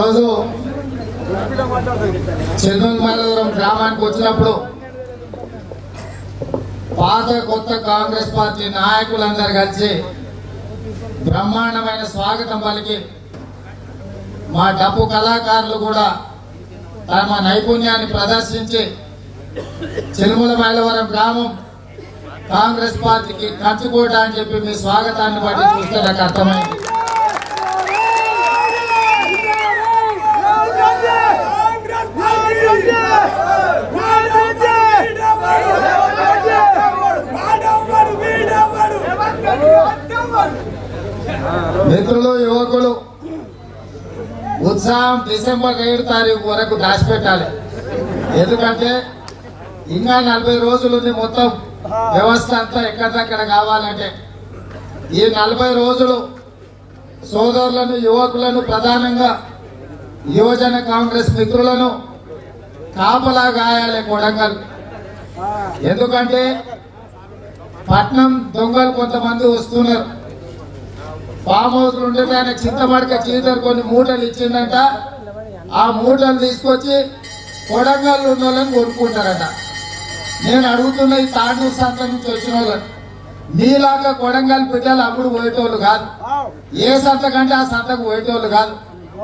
ఈరోజు చెన్నూరుమల్లవరం గ్రామానికి వచ్చినప్పుడు పాత కొత్త కాంగ్రెస్ పార్టీ నాయకులందరూ కలిసి బ్రహ్మాండమైన స్వాగతం పలికి మా డప్పు కళాకారులు కూడా తమ నైపుణ్యాన్ని ప్రదర్శించి చెన్నూరుమల్లవరం గ్రామం కాంగ్రెస్ పార్టీకి కంచుకోట అని చెప్పి మీ స్వాగతాన్ని బట్టి చూస్తే నాకు అర్థమైంది. మిత్రులు, యువకులు, ఉత్సాహం డిసెంబర్ 7 తారీఖు వరకు దాచిపెట్టాలి. ఎందుకంటే ఇంకా 40 రోజులు ఉంది మొత్తం వ్యవస్థ అంతా ఎక్కడిదక్కడ కావాలంటే. ఈ 40 రోజులు సోదరులను, యువకులను, ప్రధానంగా యువజన కాంగ్రెస్ మిత్రులను కాపలా గాయాలి కొడంగల్. ఎందుకంటే పట్నం దొంగలు కొంతమంది వస్తున్నారు. ఫామ్ హౌస్లు ఉండేది ఆయన చింతమడక చీటర్ కొన్ని మూటలు ఇచ్చిందంట. ఆ మూటలు తీసుకొచ్చి కొడంగల్ ఉన్న వాళ్ళని కొనుక్కుంటారట. నేను అడుగుతున్న ఈ తాండూరు సంత నుంచి వచ్చిన వాళ్ళని, మీలాగా కొడంగల్ బిడ్డలు అప్పుడు పోయేటోళ్ళు కాదు, ఏ సంత కంటే ఆ సంతకు పోయేటోళ్ళు కాదు.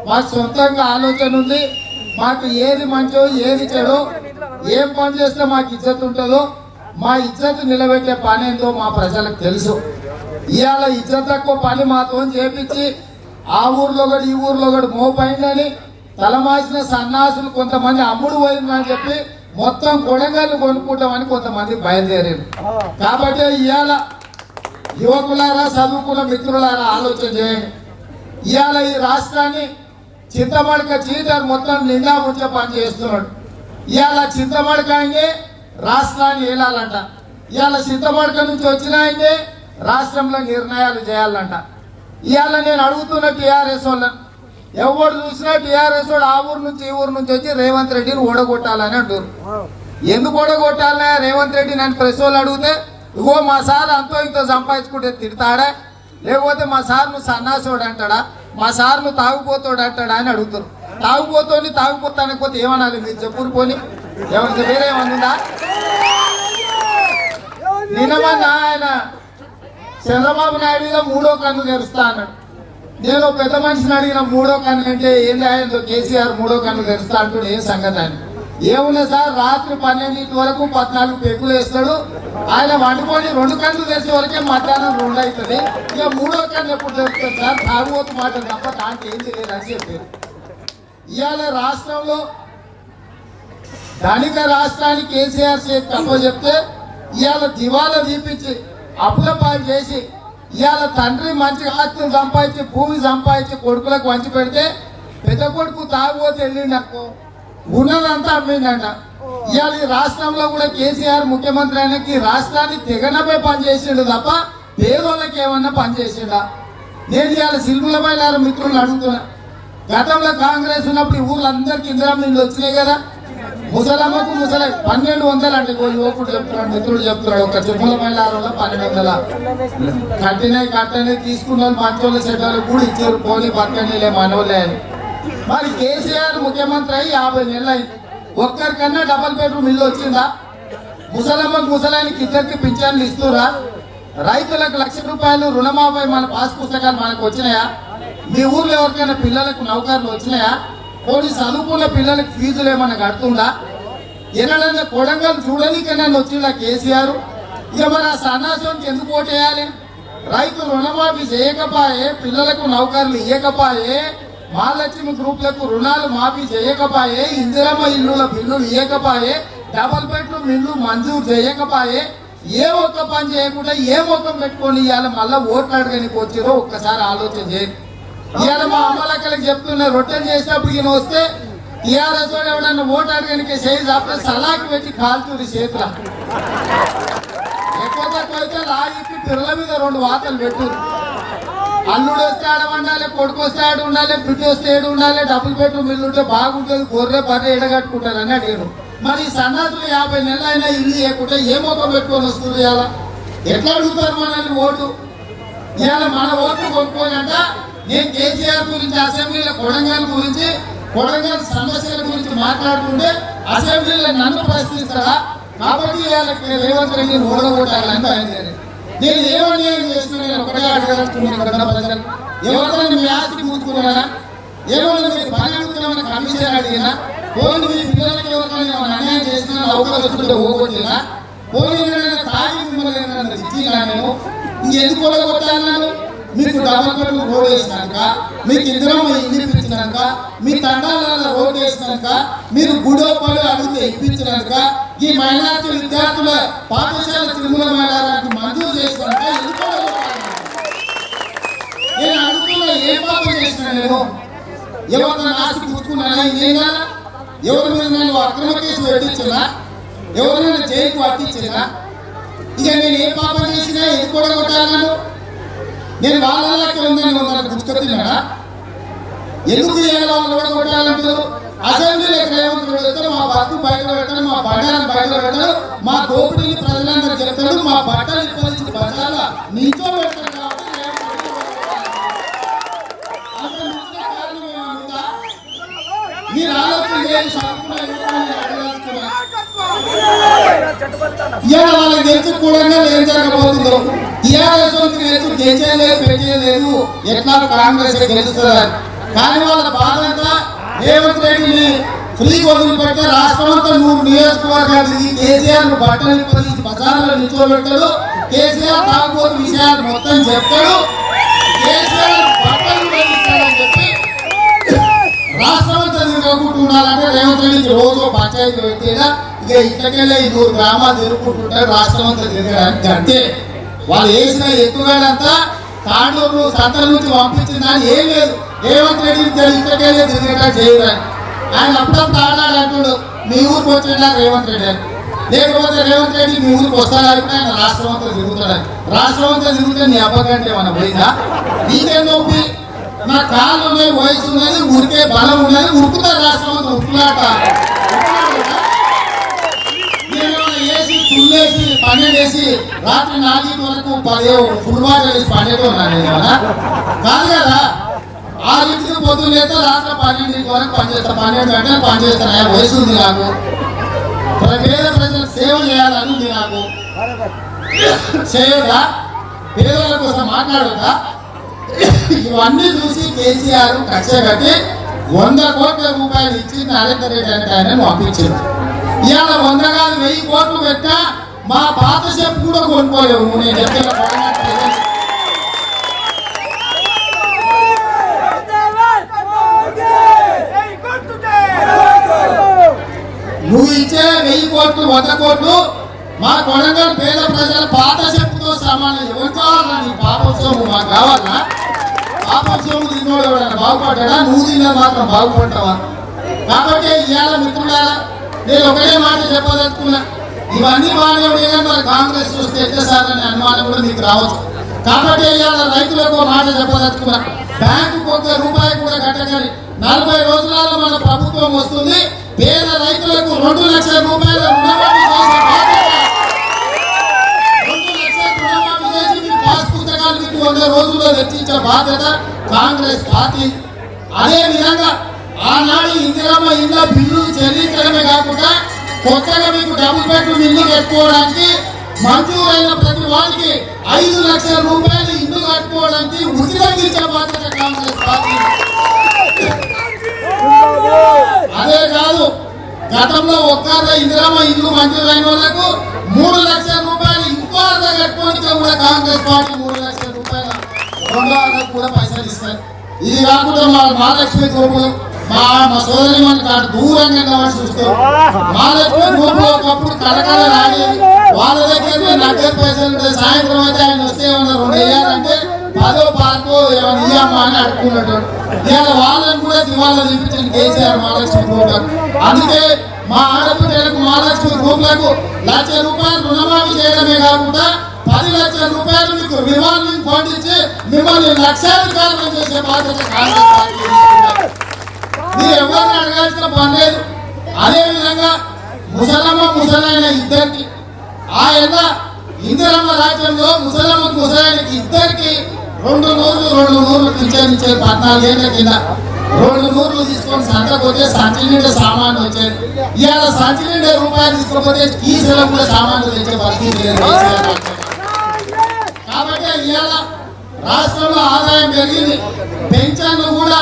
మాకు సొంతంగా ఆలోచన ఉంది. మాకు ఏది మంచో ఏది చెడో, ఏం పని చేస్తే మాకు ఇజ్జత్ ఉంటుందో, మా ఇజ్జత్ నిలబెట్టే పని ఏందో మా ప్రజలకు తెలుసు. ఇవాళ ఇజ్జత్ తక్కువ పని మాతో చేపించి ఆ ఊర్లో ఒకటి ఈ ఊర్లో ఒకటి మోపైందని తలమాసిన సన్నాసులు కొంతమంది అమ్ముడు పోయిందని చెప్పి మొత్తం కొడంగల్ని కొనుక్కుంటామని కొంతమంది బయలుదేరారు. కాబట్టి ఇవాళ యువకులారా, చదువుకున్న మిత్రులారా ఆలోచన చేయండి. ఇవాళ ఈ రాష్ట్రాన్ని చింతమడక చీటర్ మొత్తం నిండా ముంచే పని చేస్తున్నాడు. ఇవాళ చింతమడక ఆయనే రాష్ట్రాన్ని ఏలాలంట. ఇవాళ చింతమడక నుంచి వచ్చిన ఆయనే రాష్ట్రంలో నిర్ణయాలు చేయాలంట. ఇవాళ నేను అడుగుతున్న టీఆర్ఎస్ వాళ్ళని, ఎవరు చూసినా టీఆర్ఎస్ వాడు ఆ ఊరు నుంచి ఈ ఊరు నుంచి వచ్చి రేవంత్ రెడ్డిని ఓడగొట్టాలని అంటారు. ఎందుకు ఓడగొట్టాలనే రేవంత్ రెడ్డి నేను ప్రెస్ వాళ్ళు అడిగితే, ఇగో మా సార్ అంతో ఇంతో సంపాదించుకుంటే తిడతాడా, లేకపోతే మా సార్ నువ్వు సన్నాసోడు అంటాడా, మా సార్ నువ్వు తాగుపోతాడు అంటాడా అని అడుగుతారు. తాగుపోతోని తాగుపోతానకపోతే ఏమనాలి మీరు చెప్పురు పోని, ఎవరికి వేరే ఏమన్నా? నిన్నమన్నా ఆయన చంద్రబాబు నాయుడు మీద 3వ కన్ను తెరుస్తా అన్నాడు. నేను పెద్ద మనిషిని అడిగిన 3వ కన్ను అంటే ఏంది, ఆయనతో కేసీఆర్ 3వ కన్ను తెరుస్తా అంటాడు. ఏం సంగతి అని. ఏమున్నా సార్, రాత్రి 12 వరకు 14 పెక్కులు వేస్తాడు. ఆయన వండుకొని 2 కన్ను తెరిచే వరకే మధ్యాహ్నం 2 అవుతుంది. ఇక 3వ కన్ను ఎప్పుడు తెరుస్తుంది సార్, తాగుబోతు మాటలు తప్ప దాంట్లో ఏం తెలియదని చెప్పారు. ఇవాళ రాష్ట్రంలో ధనిక రాష్ట్రానికి కేసీఆర్ చేతి తప్ప చెప్తే ఇవాళ దివాలా తీపించి అప్పుల పాలు చేసి ఇవాళ తండ్రి మంచి ఆస్తులు సంపాదించి భూమి సంపాదించి కొడుకులకు వంచి పెడితే పెద్ద కొడుకు తాగుబోతే వెళ్ళిండి అనుకో, ఉన్నదంతా అమ్మిందంట. ఇవాళ ఈ రాష్ట్రంలో కూడా కేసీఆర్ ముఖ్యమంత్రి ఆయనకి రాష్ట్రాన్ని తెగనపై పనిచేసిండు తప్ప పేదోళ్ళకి ఏమన్నా పనిచేసిండా? నేను ఇవాళ సిల్ములపై మిత్రులను అడుగుతున్నా, గతంలో కాంగ్రెస్ ఉన్నప్పుడు ఈ ఊళ్ళందరికీ ఇందిరా మిల్లు వచ్చినాయి కదా, ముసలమ్మకు ముసలి 1200 అంటే యువకుడు చెప్తున్నాడు, మిత్రుడు చెప్తున్నాడు. ఒక చిమ్మలపై 1200 కట్టనే తీసుకున్న వాళ్ళు మంచోళ్ళు చెడ్డోళ్ళు కూడా ఇచ్చారు, పోనీ బతకనీలే మనోళ్ళే అని. మరి కేసీఆర్ ముఖ్యమంత్రి అయ్యి 50 నెలలు అయింది, ఒక్కరికన్నా డబల్ బెడ్రూమ్ ఇల్లు వచ్చిందా? ముసలమ్మకు ముసలానికి ఇద్దరికి పింఛన్లు ఇస్తురా? రైతులకు ₹1,00,000 రుణమాఫీ మన పాస్ పుస్తకాలు మనకు వచ్చినాయా? మీ ఊర్లో ఎవరికైనా పిల్లలకు నౌకర్లు వచ్చినాయా? పోనీ చదువుకున్న పిల్లలకు ఫీజులు ఏమన్నా కడుతుందా? ఎన్నడన్నా కొడంగల్ చూడనీకన్నా వచ్చిందా కేసీఆర్? ఇక మరి ఆ సన్నాసానికి ఎందుకు ఓటేయాలి? రైతు రుణమాఫీ చేయకపాయే, పిల్లలకు నౌకర్లు ఇయ్యకపాయే, మహాలక్ష్మి గ్రూపులకు రుణాలు మాఫీ చేయకపాయే, ఇందిరమ్మ ఇల్లుల బిల్లులు ఇయ్యకపాయే, డబల్ బెడ్రూమ్ ఇల్లు మంజూరు చేయకపాయే, ఏ ఒక్క పని చేయకుండా ఏ ముఖం పెట్టుకొని ఇవాళ మళ్ళీ ఓట్లు అడగనికి వచ్చిరో ఒక్కసారి ఆలోచన చేయండి. ఇవాళ మా అమ్మలక్కలకి చెప్తున్నా, రొట్టెలు చేసినప్పుడు ఈయన వస్తే టీఆర్ఎస్ వాడు ఎవడన్నా ఓటు అడగడానికి చేయి అప్పుడు సలాకి పెట్టి కాల్చూరి చేతుల ఎక్కువ తక్కువ అయితే లాగికి పిల్లల మీద 2 వాతలు పెట్టు. అల్లుడు వస్తే ఆడ ఉండాలి, కొడుకు వస్తే ఆడ ఉండాలి, బిడ్డ వస్తే ఏడు ఉండాలి, డబుల్ బెడ్రూమ్ ఇల్లు ఉంటే బాగుంటుంది, గొర్రె బర్రె ఎడగట్టుకుంటారని అడిగాడు. మరి సన్నాసులు 50 నెలలు అయినా ఇల్లు లేకుంటే ఏ మొక్క పెట్టుకొని వస్తుంది? ఇలా ఎట్లా అడుగుతారు మనల్ని ఓటు? ఇవాళ మన ఓట్లు కొనుక్కోనంట. నేను కేసీఆర్ గురించి అసెంబ్లీలో కొడంగల్ గురించి కొడంగల్ సమస్యల గురించి మాట్లాడుతుంటే అసెంబ్లీలో నన్ను ప్రశ్నిస్తారా? కాబట్టి రేవంత్ రెడ్డిని ఓడగొట్టాలని బయలుదేరి నేను ఏమన్యాయం చేస్తున్నా నేను ఒకటే అడగలుగుతున్నాను ప్రజలు. ఎవరైనా మీ ఆస్తి కూర్చుకున్నారా? ఏమన్నా మీరు పని అడుగుతున్నా కమిషన్ అడిగినా? పోనీ మీ పిల్లలకి ఎవరికైనా అన్యాయం చేసినా అవకాశం ఓగొట్టినా? పోనీ తాగి మిమ్మల్ని ఇచ్చినా నేను ఇంకెందుకు ఓడగొట్టాలను? మీకు డబల్ బెడ్ రోడ్ వేసినాక, మీకు ఇంద్రమ్మ ఇల్లు ఇప్పించినాక, మీ తండాలలో రోడ్ వేసినాక, మీరు గుడోపలు అడిగితే ఇప్పించినాక, ఈ మైనార్టీ విద్యార్థుల పాఠశాల తిరుమల మేళానికి మంజూరు చేసినాక నేను అడుగుతున్నా ఏ పాపం చేసినా? నేను ఎవరిని ఆస్తి కూర్చుకున్నానా? ఏనా ఎవరి మీద నేను అక్రమ కేసు పెట్టించినా? ఎవరైనా జైలుకు పట్టించినా? ఇక నేను ఏ పాపం చేసినా ఎందుకు కొట్టాలను? నేను వాళ్ళకి ఉందని గుర్తుకొచ్చినాడా? ఎందుకు వాళ్ళు కొట్టాలంటారు? అసెంబ్లీలో రేవంత్ రెడ్డి వస్తే మా బతుకు బయట పెట్టాడు, మా బట్టలను బయట పెట్టాడు, మా దోపిడీని ప్రజలందరూ చెప్తాడు, మా బట్టలు ఇప్పటి బజార్ల నించో పెడతాడు. కాబట్టి మీరు ఆలోచన చేసి ఇవాళ వాళ్ళకి తెలుసు కూడా ఏం జరగబోతుందో. టీఆర్ఎస్ తెలుసు గెలిచేయలేదు, పెట్టేయలేదు, ఎట్లా కాంగ్రెస్ గెలుస్తుందని. కానీ వాళ్ళ బాధంతా రేవంత్ రెడ్డిని ఫ్రీ వదిలిపెట్టే రాష్ట్రం అంతా 100 నియోజకవర్గాలు కేసీఆర్ బట్టలు పరిస్థితి బజార్లో నిల్చోబెట్టాడు. కేసీఆర్ తాగుబోతు విషయాలు మొత్తం చెప్తాడు. కేసీఆర్ బట్టలు పండిస్తాడని చెప్పి రాష్ట్రం అంతా తిరగకుంటున్నారంటే రేవంత్ రెడ్డికి రోజు పంచాయతీ పెట్టేదా? ఇక ఇట్లకెళ్ళి 100 గ్రామాలు తిరుగుకుంటుంటారు రాష్ట్రం అంతా తిరగడానికి. అంతే వాళ్ళు వేసిన ఎత్తుగాడంతా తాండూరు సంతల నుంచి పంపించిందని ఏం లేదు. రేవంత్ రెడ్డి ఇట్లకెళ్ళి తిరిగేటా చేయడానికి ఆయన అప్పుడప్పుడు ఆడాడంటుడు మీ ఊరికి వచ్చిండా రేవంత్ రెడ్డి అని. లేకపోతే రేవంత్ రెడ్డి మీ ఊరికి వస్తాడంటే ఆయన రాష్ట్రం అంతా తిరుగుతాడని. రాష్ట్రం అంతా తిరిగితే నీ అబ్బకంటే ఏమన్నా పోయిందా? నీకే నొప్పి, నా కాళ్ళు ఉన్నాయి, వయసు ఉన్నది, ఉరికే బలం ఉన్నది, ఉరుకుతా రాష్ట్రం అంతా ఉరుకులాట. వేసి తుల్లేసి 12 వేసి రాత్రి 4 వరకు 10 ఫుట్బాల్ వేసి 12 ఉన్నాను కాదు కదా. 6 పొద్దున్న లేదా రాత్రి 12 వరకు పనిచేస్తాను, 12 గంటలు పనిచేస్తాను. వయసు ఉంది నాకు, పేద ప్రజలకు సేవ చేయాలని ఉంది నాకు. చేయదా? పేదల కోసం మాట్లాడదా? ఇవన్నీ చూసి కేసీఆర్ కక్ష కట్టి 100 కోట్ల రూపాయలు ఇచ్చి నరేంద్ర రెడ్డి అంటే ఆయన పంపించింది. ఇవాళ 100 కాదు 1000 కోట్లు పెట్టా మా పాత షెప్ కూడా కొనుక్కోలేవు. నేను చెప్పిన నువ్వు ఇచ్చే 1000 కోట్లు 100 కోట్లు మా కొడంగల్ పేద ప్రజల పాత షెప్తో సమానం. ఎవరు కావాలా? నీ పాపం సొమ్ము మాకు కావాలా? పాపం సొమ్ము తిన్నోడు ఎవడన్నా బాగుపడ్డా? నువ్వు తిన్నా మాత్రం బాగుపడతావా? కాబట్టి ఇవాళ మిత్రులారా నేను ఒకటే మాట చెప్పదలుచుకున్నా. ఇవన్నీ బాగానే ఉండే మరి కాంగ్రెస్ చూస్తే ఎట్లసారనే అనుమానం కూడా మీకు రావచ్చు. కాబట్టి ఇవాళ రైతులకు మాట చెప్పదలుచుకున్నా. బ్యాంకు 1 రూపాయి కూడా కట్టగలి 40 రోజులలో మన ప్రభుత్వం వస్తుంది. పేద రైతులకు 2 లక్షల రూపాయల రుణమాఫీ చేసే బాధ్యత, 2 లక్షల రుణమాఫీ చేసి మీకు పాస్ పుస్తకాలు మీకు 100 రోజుల్లో తెచ్చించే బాధ్యత కాంగ్రెస్ పార్టీ. అదే విధంగా ఆనాడు ఇందిరమ్మ ఇళ్ళ బిల్లు చెల్లించడమే కాకుండా కొత్తగా మీకు డబుల్ బెడ్రూమ్ ఇల్లు కట్టుకోవడానికి మంజూరైన ప్రతి వారికి 5 లక్షల రూపాయలు ఇల్లు కట్టుకోవడానికి ఉచితంగా ఇచ్చే బాధ్యత కాంగ్రెస్ పార్టీ. అదే కాదు, గతంలో ఒక్కరే ఇందిరమ్మ ఇల్లు మంజూరైన వాళ్ళకు 3 లక్షల రూపాయలు ఇంకో అర్థ కట్టుకోవడానికి కూడా కాంగ్రెస్ పార్టీ 3 లక్షల రూపాయల 2 అర్థకు కూడా పైసలు ఇస్తారు. ఇది కాకుండా మా మహాలక్ష్మి గ్రూపులు మా సోదరి మనకు దూరంగా కావాల్సి వస్తుంది. మహాలక్ష్మి గ్రూపులో ఒకప్పుడు కలకల రాగి వాళ్ళ దగ్గర 40 పైసలు సాయంత్రం అయితే ఆయన వస్తే ఏమన్నా 2 వేయాలంటే 10 పార్కు ఏమైనా ఇయ్యమ్మా అని అడుక్కున్నట్టు. ఇవాళ వాళ్ళని కూడా దివాళా చూపించిన కేసీఆర్ మహాలక్ష్మి గ్రూప్. అందుకే మా ఆడపిల్లలకు మహాలక్ష్మి గ్రూపులకు 1 లక్ష రూపాయలు రుణమాఫీ చేయడమే కాకుండా 10 లక్షల రూపాయలు మీకు రివాల్వింగ్ ఫండ్ ఇచ్చి మిమ్మల్ని లక్షాధికారులు చేసే బాధ్యత కాంగ్రెస్ పార్టీ. మీరు ఎవరిని అడగాల్సిన పని లేదు. అదేవిధంగా ముసలైన ఇద్దరికి ఆయన ఇందిరమ్మ రాజ్యంలో ముసలమ్మకు ముసలాయనకి ఇద్దరికి 2 నూర్లు పింఛన్ ఇచ్చారు 14 ఏళ్ల కింద. 2 నూర్లు తీసుకొని సంతకు వచ్చే సంచి నిండా సామాన్లు వచ్చేది. ఇవాళ సంచి నిండా రూపాయలు తీసుకోకపోతే కీసలో కూడా సామాన్లు తెచ్చే పరిస్థితి లేదు. కాబట్టి ఇవాళ రాష్ట్రంలో ఆదాయం పెరిగింది. పెన్షన్లు కూడా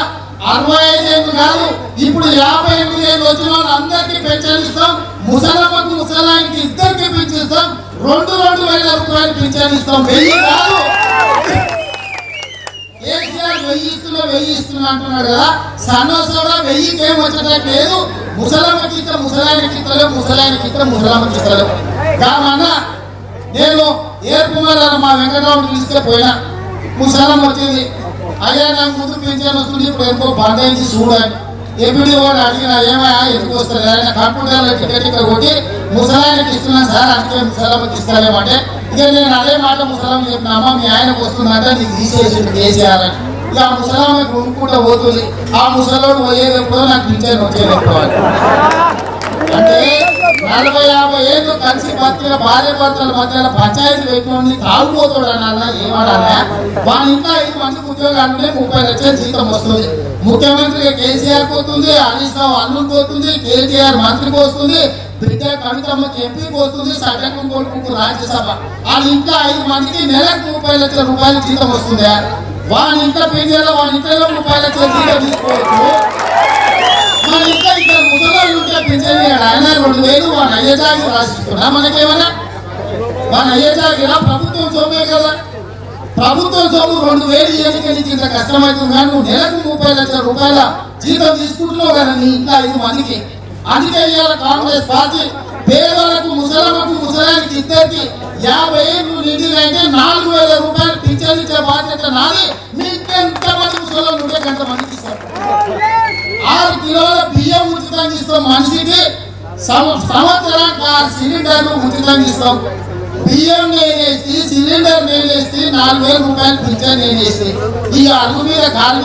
65 ఏళ్ళు కాదు, ఇప్పుడు 58 ఏళ్ళు వచ్చిన వాళ్ళందరికీ పెన్షన్ ఇస్తాం. ముసలమ్మకు ముసలానికి ఇద్దరికి పెంచిస్తాం. 2,000 రూపాయలు పెన్షన్ ఇస్తాం. 1000 కాదు. కేసీఆర్ 1000 ఇస్తున్నా అంటున్నాడు కదా, సన్నోసోడా 1000కి ఏం వచ్చేటట్టు లేదు. ముసలమ్మకి ఇస్తే ముసలాయనకి ఇస్తలేవు, ముసలాయనకి ఇస్తే ముసలమ్మకి ఇస్తలేవు. కామన్నా నేను ఏర్పుమారాల మా వెంకటరావుని పిలిస్తే పోయినా, ముసలమ్మ వచ్చింది. అయ్యా నాకు ముందు పెన్షన్ వస్తుంది, ఇప్పుడు ఎందుకో బంద్ అయింది చూడాలి. ఎప్పుడు వాడు అడిగినా ఏమయ్యా ఎందుకు వస్తుంది, ఆయన కంప్యూటర్లో టికెట్ ఇక్కడ కొట్టి ముసలాయనకి ఇస్తున్నాను సార్, అందుకే ముసలమ్మకి ఇస్తారేమంటే ఇక నేను అదే మాట ముసలమ్మ చెప్పిన, అమ్మ మీ ఆయనకు వస్తుందంటే నీకు తీసేసి కేసీఆర్ అని. ఇక ఆ ముసలమ్మకి కొనుక్కుంటూ పోతుంది. ఆ ముసలోడు పోయేది ఎప్పుడో నాకు పింఛన్ వచ్చేది ఎప్పుడో అంటే 40-50 ఏళ్ళు కలిసి బతికిన భార్య భర్తల మధ్యలో పంచాయతీ పెట్టుకోండి తాగుపోతాడు అన్న ఏమన్నా. వాళ్ళ ఇంట్లో 5 మందికి ఉద్యోగాలు 30 లక్షల జీతం వస్తుంది. ముఖ్యమంత్రి కేసీఆర్ పోతుంది, హరీష్ రావు అల్లుడు పోతుంది, కేటీఆర్ మంత్రికి వస్తుంది, బిడ్డ కవితమ్మకి ఎంపీకి వస్తుంది, సజ్జకు కొడుకు రాజ్యసభ. వాళ్ళ ఇంట్లో 5 మందికి నెలకు 30 లక్షల రూపాయల జీతం వస్తుంది. వాళ్ళ ఇంట్లో పెళ్లిలో వాళ్ళ ఇంట్లో 30 లక్షల జీతం తీసుకోవచ్చు. మన ఇంకా ఇక్కడ ముసలాళ్ళు ఉంటే పెన్షన్ ఆయన 2,000 వాళ్ళ అయ్యజాగి రాసిస్తున్నా. మనకేమన్నా మన అయ్యజాగిరా ప్రభుత్వం సొమ్మే కదా. ప్రభుత్వం సొమ్ము 2,000 ఎన్నికలకి ఇంత కష్టమవుతుంది కానీ నువ్వు నెలకు 30 లక్షల రూపాయల జీతం తీసుకుంటున్నావు కదా నీ ఇంట్లో 5 మందికి. అందుకే ఇవాళ కాంగ్రెస్ పార్టీ పేదలకు ముసలమ్మకు ముసలానికి ఇద్దరికి 50 ఏళ్ళు నిండినైతే 4,000 రూపాయలు పింఛన్ ఇచ్చే బాధ్యత నాది. మీకు ఎంతమంది ముసలు ఉంటే ఎంతమందికి ఇస్తారు. 6 కిలోల బియ్యం ఉచితంగా ఇస్తాం మనిషికి. సంవత్సరానికి 6 సిలిండర్లు ఉచితంగా ఇస్తాం. బియ్యం నేనేసి సిలిండర్ నేనేసి 4,000 రూపాయలు పింఛన్ నేనేసి ఇక అరుగు మీద కాలు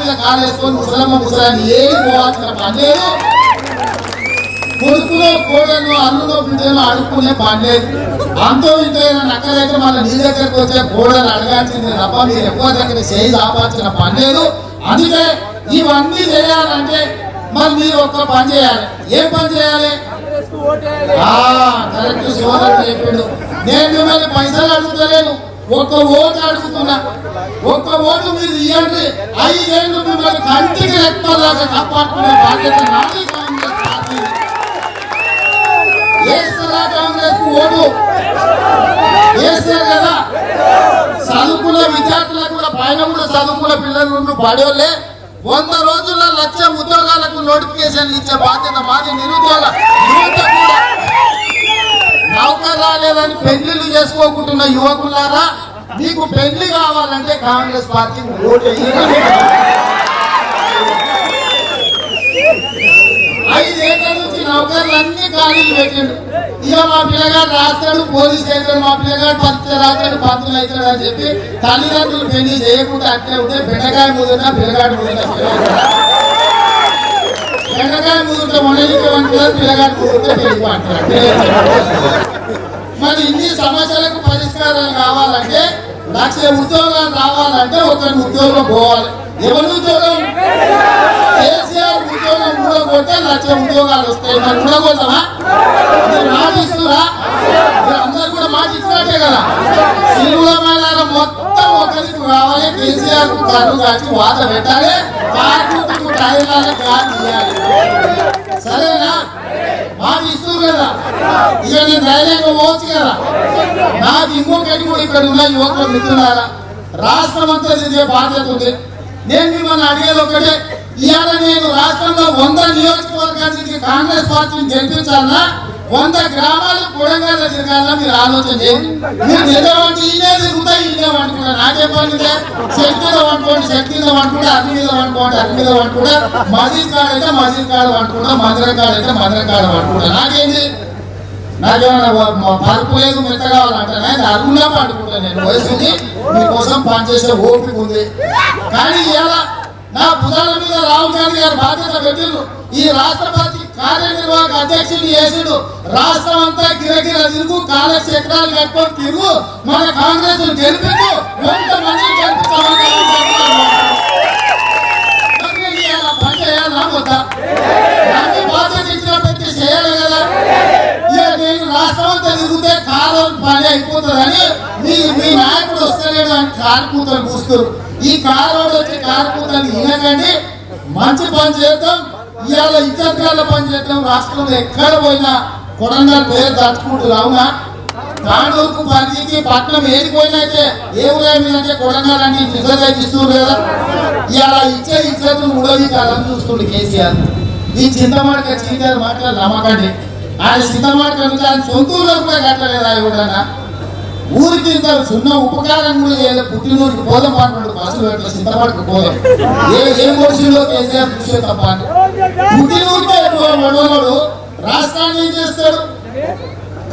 వేసుకొని ముసలమ్మ ముసలాన్ని ఏది పోవాల్సిన పని లేదు. కొడుకులో కోడలు అల్లులో బిడ్డలు అడుక్కునే పని లేదు. అంతో ఇంతో నక్కలైతే మళ్ళీ నీ దగ్గరకు వచ్చే కోడలు అడగాల్సింది తప్ప మీరు ఎక్కువ దగ్గర చేయి ఆపాల్సిన పని లేదు. అందుకే ఇవన్నీ చేయాలంటే మరి మీరు ఒక్క పని చేయాలి. ఏం పని చేయాలి? కరెక్ట్ సోదరుడు చెప్పాడు. నేను మిమ్మల్ని పైసలు అడుగుతలేను, ఒక్క ఓటు అడుగుతున్నా. ఒక్క ఓటు మీరు ఇవ్వండి. 5 ఏళ్ళు మిమ్మల్ని కంటికి రెక్కలాగా కాపాడుకునే బాధ్యత నాది. కాంగ్రెస్ పార్టీ వేస్తారా? కాంగ్రెస్ ఓటు వేస్తారు కదా. చదువుకున్న విద్యార్థులకు కూడా పైన కూడా చదువుకున్న పిల్లలు పడేవాళ్ళే. 100 రోజుల్లో 1,00,000 ఉద్యోగాలకు నోటిఫికేషన్లు ఇచ్చే బాధ్యత మాది. నిరుద్యోగ యువత కూడా నౌకర్ రాలేదని పెళ్లిళ్ళు చేసుకోకుంటున్న యువకులారా, మీకు పెళ్లి కావాలంటే కాంగ్రెస్ పార్టీ ఓటు 5 ఏళ్ల నుంచి నౌకర్లన్నీ ఖాళీలు పెట్టిండు. ఇక మా పిల్లగాడు రాస్తాడు, పోలీస్ అవుతాడు, మా పిల్లగాడు పరీక్ష రాస్తాడు, పంతులు అవుతాడు అని చెప్పి తల్లిదండ్రులు పెళ్లి చేయకుండా అట్లే ఉంటే బెండకాయ ముదుట పిల్లగాడు ముదుట బెండకాయ ముదుట మొండలించమంటారు, పిల్లగాడు ముదుట పెళ్లి అంటారు. మరి ఇన్ని సమస్యలకు పరిష్కారాలు కావాలంటే 1,00,000 ఉద్యోగాలు రావాలంటే ఒకరి ఉద్యోగం పోవాలి. ఎవరి ఉద్యోగం? కేసీఆర్ ఉద్యోగం ఊడగొట్టే 1,00,000 ఉద్యోగాలు వస్తాయి. మరి ఊడగొట్టమా? మాటిస్తురా? అందరు కూడా మాట ఇచ్చినట్టే కదా. సిరుల మైదాన మొత్తం ఒకరికి కావాలి. కేసీఆర్ కు కన్ను కాచి వాత పెట్టాలి, కార్మికులకు టైర్లను గాలి తీయాలి. సరేనా? మాట ఇస్తుంది కదా. ఇక నేను ధైర్యంగా పోవచ్చు కదా. నాకు ఇంకొకటి కూడా ఇక్కడ ఉన్న యువకుల మిత్రులారా, రాష్ట్రం అంతా ఇదే బాధ్యత ఉంది. నేను మిమ్మల్ని అడిగేది ఒకటే, ఇవాళ నేను రాష్ట్రంలో 100 నియోజకవర్గానికి కాంగ్రెస్ పార్టీని గెలిపించాలన్నా 100 గ్రామాలు కొడంగల్ తిరగాల. మీరు ఆలోచన చేయండి. మీరు నిజమంటే ఇదే తిరుగుతాయి, ఇదే వండుకుంటా. నాకే పని శక్తిలో వండుకోండి, శక్తిలో వండుకుంటే అగ్ని మీద వండుకోండి, అగ్ని మీద వండుకుంటా. మసీద్ కాడ అయితే మసీద్ కాడ వండుకుంటా, మందిరం కాడ అయితే మందిరం కాడ వండుకుంటా. నాకేంది? నాకేమన్నా పరుపు లేదు, మెత్త కావాలంటే అరుగులా పండుకుంటా. నేను వయసుకి మీకోసం పనిచేసే ఓపిక ఉంది. కానీ ఇలా నా భుజాల మీద రాహుల్ గాంధీ గారు బాధ్యత పెట్టిండు. ఈ రాష్ట్ర పార్టీ కార్యనిర్వాహక అధ్యక్షుడు చేసిండు. రాష్ట్రం అంతా గిరగిర తిరుగు, కాలచక్రాలు కట్టుకొని తిరుగు, మన కాంగ్రెస్ గెలిపించు, 100 మందిని గెలిపించాలని కారుకూతలు కూస్తారు. ఈ కారోడు వచ్చి కారుకూతలు వినకండి, మంచి పని చేద్దాం. ఇవాళ ఇతర పని చేద్దాం. రాష్ట్రంలో ఎక్కడ పోయినా కొడంగల్ పేరు తట్టుకుంటారు. అవునా? తాండూరుకు పరిధికి పట్నం ఏడిపోయినా అయితే ఏ ఊరేమిందంటే కొడంగల్ అని ఇజ్జత్ ఇస్తున్నారు కదా. ఇవాళ ఇచ్చే ఇజ్జత్ ఉడవి కాదని చూస్తుండే కేసీఆర్. ఈ చింతమాడిక చీటర్ మాటలు నమ్మకండి. ఆయన చింతమాడిక నుంచి ఆయన సొంతూరులో కూడా కట్టలేదు. ఆయన కూడా ఊరికి ఇంత చిన్న ఉపకారం కూడా చేయలేదు. పుట్టినూరికి పోదాం అంటున్నాడు. బస్సులు ఎట్లా చింతమాడికి పోదాం ఏం మనుషుల్లో కేసీఆర్ చూసే తప్ప పుట్టినూరికే వడవడు రాష్ట్రాన్ని ఏం చేస్తాడు.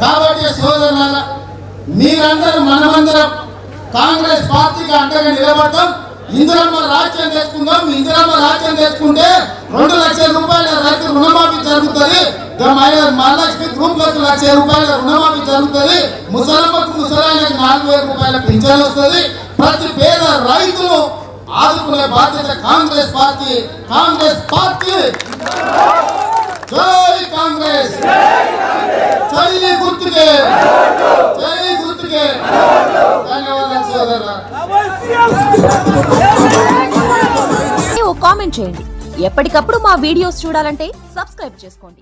కాబట్టి సోదరులారా, మీరందరూ మనమందరం కాంగ్రెస్ పార్టీకి అండగా నిలబడతాం. ఇందిరమ్మ రాజ్యం తెచ్చుకుందాం. ఇందిరమ్మ రాజ్యం తెచ్చుకుంటే 2 లక్షల రూపాయల రైతు రుణమాఫీ జరుగుతుంది. మహాలక్ష్మి గ్రూపులకు 1 లక్ష రూపాయల రుణమాఫీ జరుగుతుంది. ముసలమ్మకు ముసలాయనకు 4,000 రూపాయల పింఛన్ వస్తుంది. ప్రతి పేద రైతులు ఆదుకునే బాధ్యత కాంగ్రెస్ పార్టీ. కాంగ్రెస్ పార్టీ జై కాంగ్రెస్, జై గుర్తుకే, జై గుర్తుకే. ధన్యవాదాలు సోదరులారా. కామెంట్ చేయండి. ఎప్పటికప్పుడు మా వీడియోస్ చూడాలంటే సబ్స్క్రైబ్ చేసుకోండి.